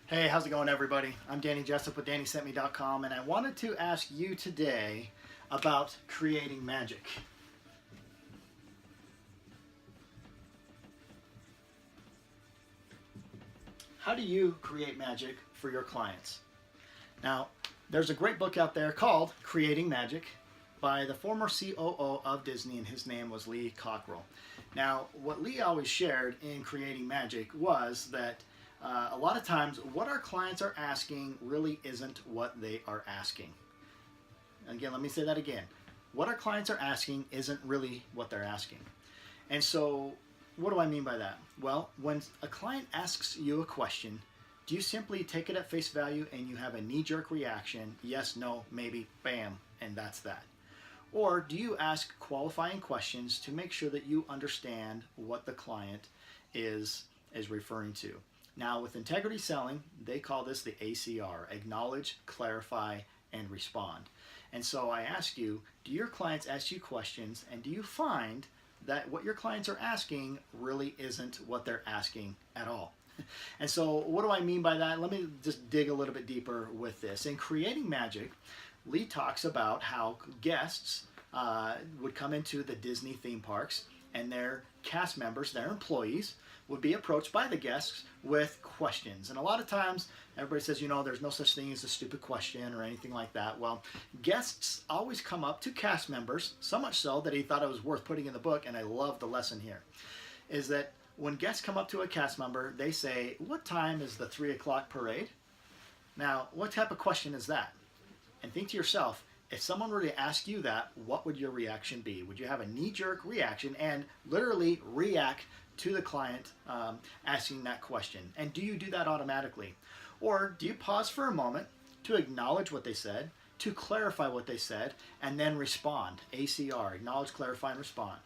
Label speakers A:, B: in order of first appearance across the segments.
A: Hey, how's it going, everybody? I'm Danny Jessup with DannySentMe.com, and I wanted to ask you today about creating magic. How do you create magic for your clients? Now, there's a great book out there called Creating Magic by the former COO of Disney, and his name was Lee Cockerell. Now, what Lee always shared in Creating Magic was that a lot of times what our clients are asking really isn't what they are asking. Again, let me say that again. What our clients are asking isn't really what they're asking. And so, what do I mean by that? Well, when a client asks you a question, do you simply take it at face value and you have a knee-jerk reaction, yes, no, maybe, bam, and that's that? Or do you ask qualifying questions to make sure that you understand what the client is referring to? Now, with integrity selling, they call this the ACR, acknowledge, clarify, and respond. And so I ask you, do your clients ask you questions, and do you find that what your clients are asking really isn't what they're asking at all? And so what do I mean by that? Let me just dig a little bit deeper with this. In Creating Magic, Lee talks about how guests would come into the Disney theme parks, and their cast members, their employees, would be approached by the guests with questions. And a lot of times, everybody says, you know, there's no such thing as a stupid question or anything like that. Well, guests always come up to cast members, so much so that he thought it was worth putting in the book, and I love the lesson here, is that when guests come up to a cast member, they say, what time is the 3 o'clock parade? Now, what type of question is that? And think to yourself, if someone were to ask you that, what would your reaction be? Would you have a knee-jerk reaction and literally react to the client asking that question? And do you do that automatically? Or do you pause for a moment to acknowledge what they said, to clarify what they said, and then respond? ACR, acknowledge, clarify, and respond.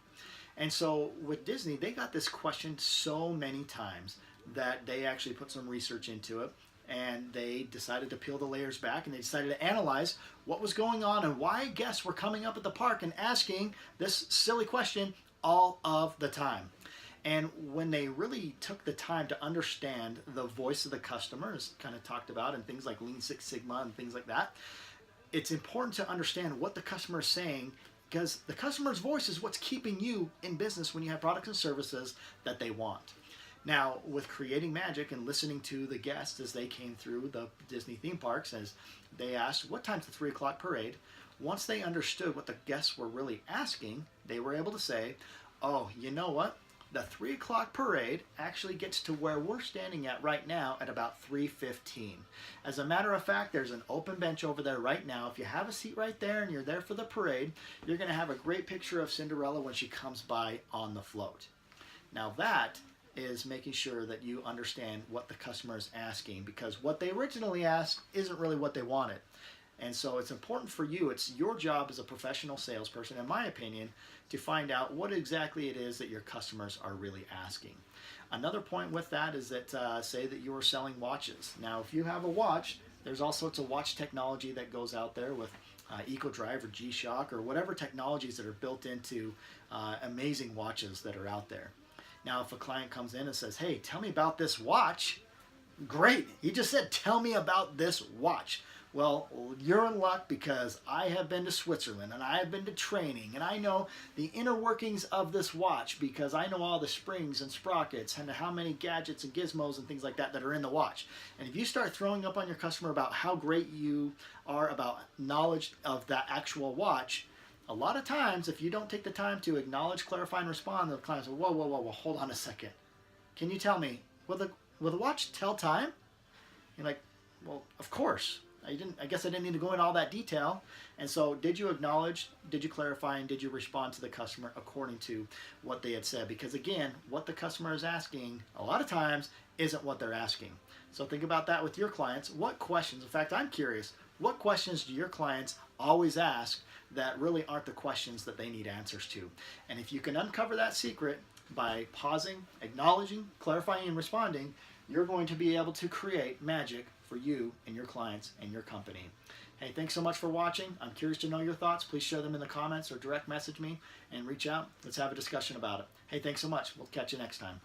A: And so with Disney, they got this question so many times that they actually put some research into it, and they decided to peel the layers back, and they decided to analyze what was going on and why guests were coming up at the park and asking this silly question all of the time. And when they really took the time to understand the voice of the customer, as kind of talked about in things like Lean Six Sigma and things like that, it's important to understand what the customer is saying, because the customer's voice is what's keeping you in business when you have products and services that they want. Now, with Creating Magic and listening to the guests as they came through the Disney theme parks, as they asked, what time's the 3 o'clock parade? Once they understood what the guests were really asking, they were able to say, oh, you know what? The 3 o'clock parade actually gets to where we're standing at right now at about 3:15. As a matter of fact, there's an open bench over there right now. If you have a seat right there and you're there for the parade, you're going to have a great picture of Cinderella when she comes by on the float. Now that is making sure that you understand what the customer is asking, because what they originally asked isn't really what they wanted. And so it's important for you, it's your job as a professional salesperson, in my opinion, to find out what exactly it is that your customers are really asking. Another point with that is that say that you are selling watches. Now, if you have a watch, there's all sorts of watch technology that goes out there with EcoDrive or G-Shock or whatever technologies that are built into amazing watches that are out there. Now, if a client comes in and says, hey, tell me about this watch, great. He just said, tell me about this watch. Well, you're in luck, because I have been to Switzerland and I have been to training, and I know the inner workings of this watch, because I know all the springs and sprockets and how many gadgets and gizmos and things like that that are in the watch. And if you start throwing up on your customer about how great you are about knowledge of that actual watch, a lot of times, if you don't take the time to acknowledge, clarify, and respond, the client says, whoa, whoa, whoa, whoa, hold on a second. Can you tell me, will the watch tell time? You're like, well, of course. I guess I didn't need to go into all that detail. And so did you acknowledge, did you clarify, and did you respond to the customer according to what they had said? Because again, what the customer is asking a lot of times isn't what they're asking. So think about that with your clients. What questions, in fact, I'm curious, what questions do your clients always ask that really aren't the questions that they need answers to? And if you can uncover that secret by pausing, acknowledging, clarifying, and responding, you're going to be able to create magic for you and your clients and your company. Hey, thanks so much for watching. I'm curious to know your thoughts. Please share them in the comments or direct message me and reach out. Let's have a discussion about it. Hey, thanks so much. We'll catch you next time.